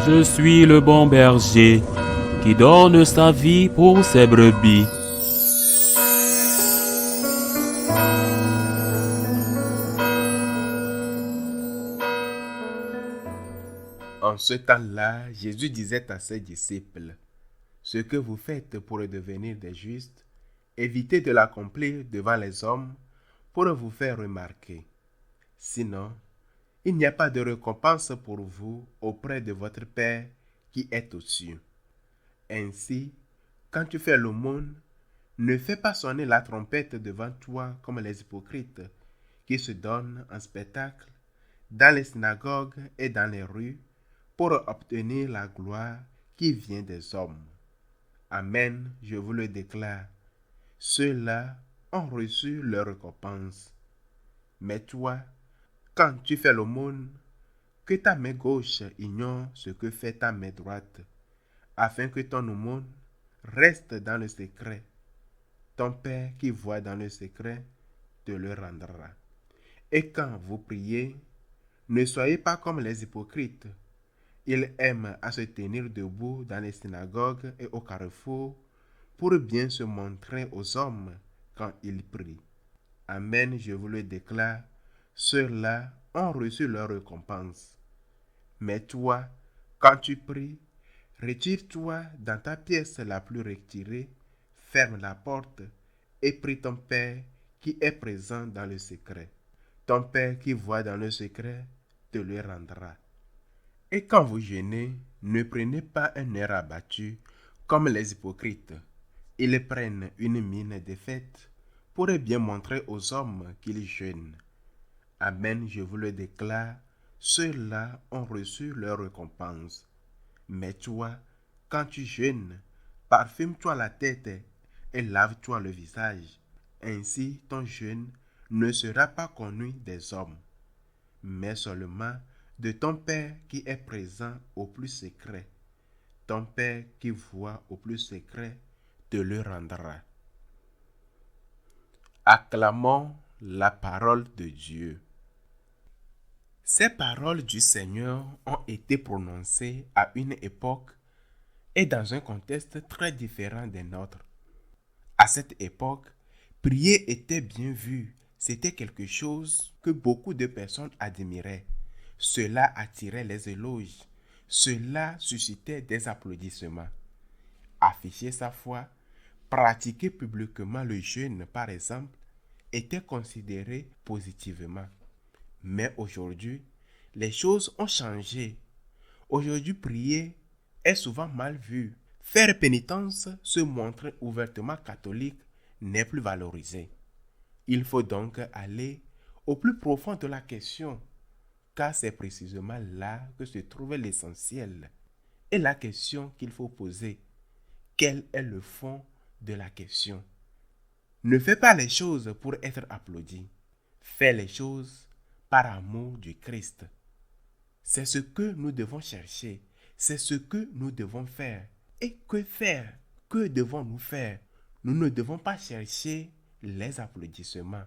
Je suis le bon berger qui donne sa vie pour ses brebis. En ce temps-là, Jésus disait à ses disciples, « Ce que vous faites pour devenir des justes, évitez de l'accomplir devant les hommes pour vous faire remarquer. Sinon, il n'y a pas de récompense pour vous auprès de votre Père qui est aux cieux. Ainsi, quand tu fais l'aumône, ne fais pas sonner la trompette devant toi comme les hypocrites qui se donnent en spectacle dans les synagogues et dans les rues pour obtenir la gloire qui vient des hommes. Amen, je vous le déclare, ceux-là ont reçu leur récompense. Mais toi, quand tu fais l'aumône, que ta main gauche ignore ce que fait ta main droite, afin que ton aumône reste dans le secret. Ton Père qui voit dans le secret te le rendra. Et quand vous priez, ne soyez pas comme les hypocrites. Ils aiment à se tenir debout dans les synagogues et au carrefour pour bien se montrer aux hommes quand ils prient. Amen, je vous le déclare, ceux-là ont reçu leur récompense. Mais toi, quand tu pries, retire-toi dans ta pièce la plus retirée, ferme la porte et prie ton Père qui est présent dans le secret. Ton Père qui voit dans le secret te le rendra. Et quand vous jeûnez, ne prenez pas un air abattu comme les hypocrites. Ils prennent une mine défaite pour bien montrer aux hommes qu'ils jeûnent. Amen, je vous le déclare, ceux-là ont reçu leur récompense. Mais toi, quand tu jeûnes, parfume-toi la tête et lave-toi le visage. Ainsi ton jeûne ne sera pas connu des hommes, mais seulement de ton Père qui est présent au plus secret. Ton Père qui voit au plus secret te le rendra. Acclamons la parole de Dieu. Ces paroles du Seigneur ont été prononcées à une époque et dans un contexte très différent des nôtres. À cette époque, prier était bien vu. C'était quelque chose que beaucoup de personnes admiraient. Cela attirait les éloges. Cela suscitait des applaudissements. Afficher sa foi, pratiquer publiquement le jeûne par exemple, était considéré positivement. Mais aujourd'hui, les choses ont changé. Aujourd'hui, prier est souvent mal vu. Faire pénitence, se montrer ouvertement catholique, n'est plus valorisé. Il faut donc aller au plus profond de la question, car c'est précisément là que se trouve l'essentiel. Et la question qu'il faut poser, quel est le fond de la question? Ne fais pas les choses pour être applaudi. Fais les choses par amour du Christ. C'est ce que nous devons chercher. C'est ce que nous devons faire. Et que faire? Que devons-nous faire? Nous ne devons pas chercher les applaudissements.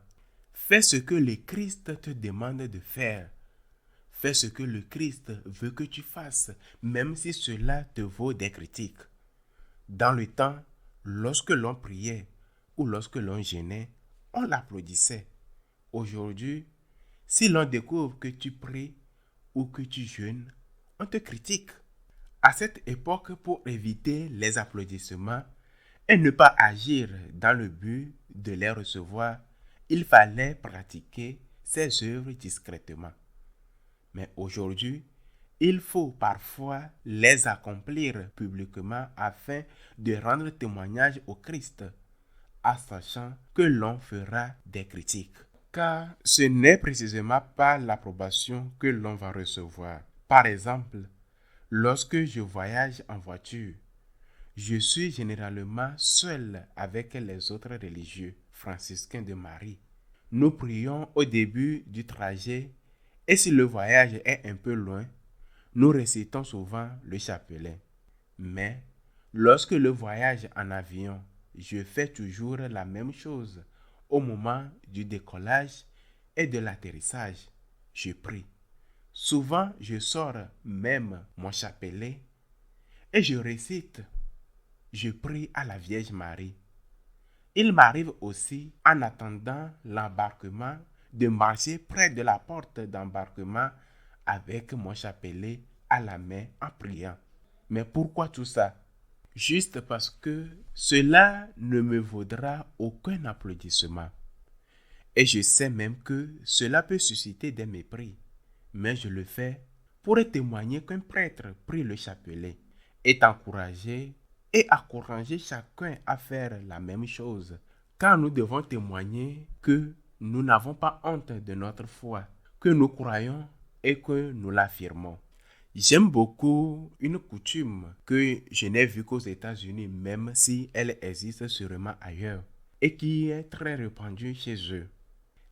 Fais ce que le Christ te demande de faire. Fais ce que le Christ veut que tu fasses, même si cela te vaut des critiques. Dans le temps, lorsque l'on priait ou lorsque l'on jeûnait, on l'applaudissait. Aujourd'hui, si l'on découvre que tu pries ou que tu jeûnes, on te critique. À cette époque, pour éviter les applaudissements et ne pas agir dans le but de les recevoir, il fallait pratiquer ces œuvres discrètement. Mais aujourd'hui, il faut parfois les accomplir publiquement afin de rendre témoignage au Christ, en sachant que l'on fera des critiques. Car ce n'est précisément pas l'approbation que l'on va recevoir. Par exemple, lorsque je voyage en voiture, je suis généralement seul avec les autres religieux franciscains de Marie. Nous prions au début du trajet et si le voyage est un peu loin, nous récitons souvent le chapelet. Mais lorsque le voyage en avion, je fais toujours la même chose. Au moment du décollage et de l'atterrissage, je prie. Souvent, je sors même mon chapelet et je récite, je prie à la Vierge Marie. Il m'arrive aussi, en attendant l'embarquement, de marcher près de la porte d'embarquement avec mon chapelet à la main en priant. Mais pourquoi tout ça? Juste parce que cela ne me vaudra aucun applaudissement. Et je sais même que cela peut susciter des mépris. Mais je le fais pour témoigner qu'un prêtre prie le chapelet, est encouragé et encourager chacun à faire la même chose. Car nous devons témoigner que nous n'avons pas honte de notre foi, que nous croyons et que nous l'affirmons. J'aime beaucoup une coutume que je n'ai vue qu'aux États-Unis, même si elle existe sûrement ailleurs, et qui est très répandue chez eux.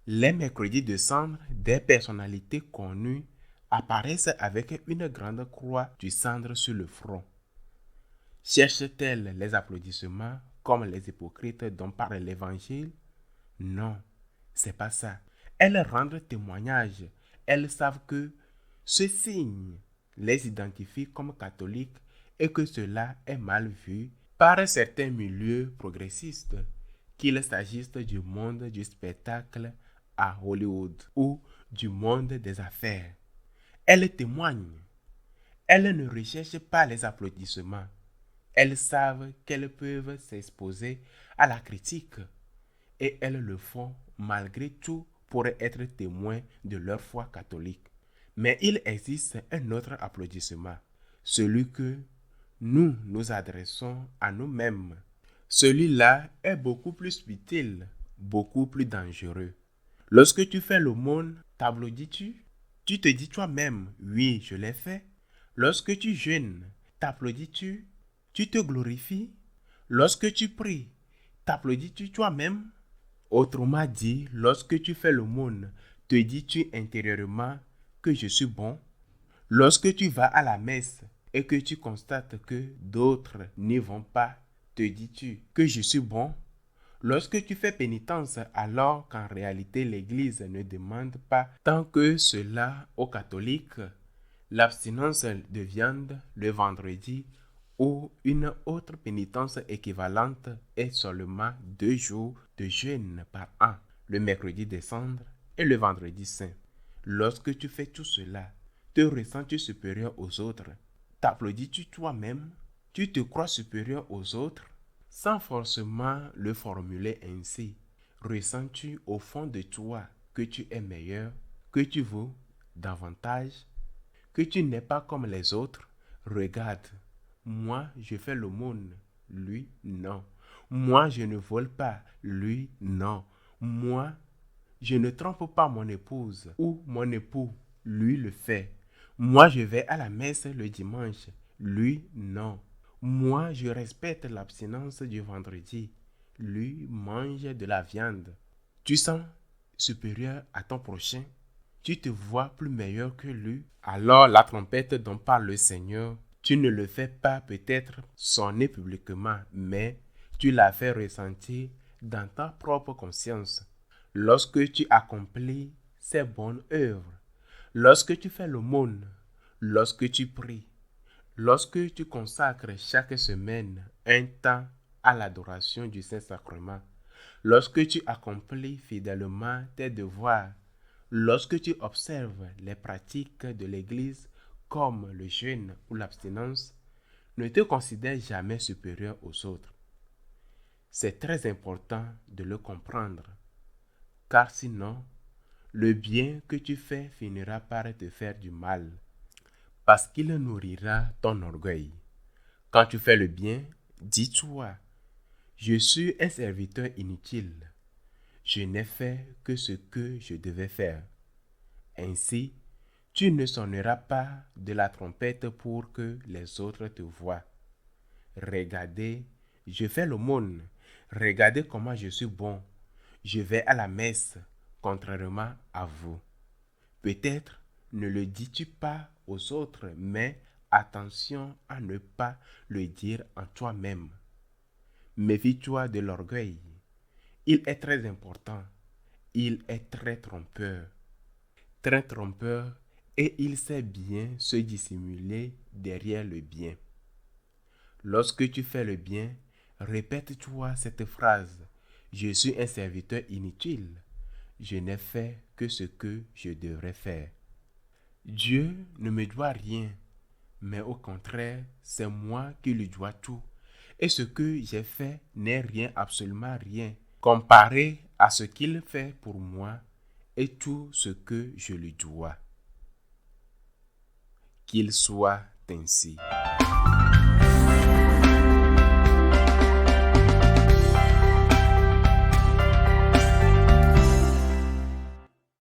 Les mercredis de cendre, des personnalités connues apparaissent avec une grande croix du cendre sur le front. Cherchent-elles les applaudissements comme les hypocrites dont parle l'Évangile? Non, c'est pas ça. Elles rendent témoignage. Elles savent que ce signe les identifie comme catholiques et que cela est mal vu par certains milieux progressistes, qu'il s'agisse du monde du spectacle à Hollywood ou du monde des affaires. Elles témoignent. Elles ne recherchent pas les applaudissements. Elles savent qu'elles peuvent s'exposer à la critique et elles le font malgré tout pour être témoins de leur foi catholique. Mais il existe un autre applaudissement, celui que nous nous adressons à nous-mêmes. Celui-là est beaucoup plus subtil, beaucoup plus dangereux. Lorsque tu fais l'aumône, t'applaudis-tu? Tu te dis toi-même, oui, je l'ai fait. Lorsque tu jeûnes, t'applaudis-tu? Tu te glorifies? Lorsque tu pries, t'applaudis-tu toi-même? Autrement dit, lorsque tu fais l'aumône, te dis-tu intérieurement que je suis bon? Lorsque tu vas à la messe et que tu constates que d'autres n'y vont pas, te dis-tu que je suis bon? Lorsque tu fais pénitence alors qu'en réalité l'Église ne demande pas tant que cela aux catholiques, l'abstinence de viande le vendredi ou une autre pénitence équivalente est seulement 2 jours de jeûne par an, le mercredi des cendres et le vendredi saint. Lorsque tu fais tout cela, te ressens-tu supérieur aux autres? T'applaudis-tu toi-même? Tu te crois supérieur aux autres? Sans forcément le formuler ainsi, ressens-tu au fond de toi que tu es meilleur, que tu vaux davantage, que tu n'es pas comme les autres? Regarde, moi je fais l'aumône, lui non. Moi je ne vole pas, lui non. Moi je ne trompe pas mon épouse ou mon époux, lui le fait. Moi je vais à la messe le dimanche, lui non. Moi je respecte l'abstinence du vendredi, lui mange de la viande. Tu sens supérieur à ton prochain? Tu te vois plus meilleur que lui? Alors la trompette dont parle le Seigneur, tu ne le fais pas peut-être sonner publiquement, mais tu la fais ressentir dans ta propre conscience. Lorsque tu accomplis ces bonnes œuvres, lorsque tu fais l'aumône, lorsque tu pries, lorsque tu consacres chaque semaine un temps à l'adoration du Saint-Sacrement, lorsque tu accomplis fidèlement tes devoirs, lorsque tu observes les pratiques de l'Église comme le jeûne ou l'abstinence, ne te considère jamais supérieur aux autres. C'est très important de le comprendre, car sinon, le bien que tu fais finira par te faire du mal, parce qu'il nourrira ton orgueil. Quand tu fais le bien, dis-toi, je suis un serviteur inutile. Je n'ai fait que ce que je devais faire. Ainsi, tu ne sonneras pas de la trompette pour que les autres te voient. Regardez, je fais l'aumône. Regardez comment je suis bon. Je vais à la messe, contrairement à vous. Peut-être ne le dis-tu pas aux autres, mais attention à ne pas le dire en toi-même. Méfie-toi de l'orgueil. Il est très important. Il est très trompeur. Très trompeur et il sait bien se dissimuler derrière le bien. Lorsque tu fais le bien, répète-toi cette phrase. Je suis un serviteur inutile. Je n'ai fait que ce que je devrais faire. Dieu ne me doit rien, mais au contraire, c'est moi qui lui dois tout. Et ce que j'ai fait n'est rien, absolument rien, comparé à ce qu'il fait pour moi et tout ce que je lui dois. Qu'il soit ainsi.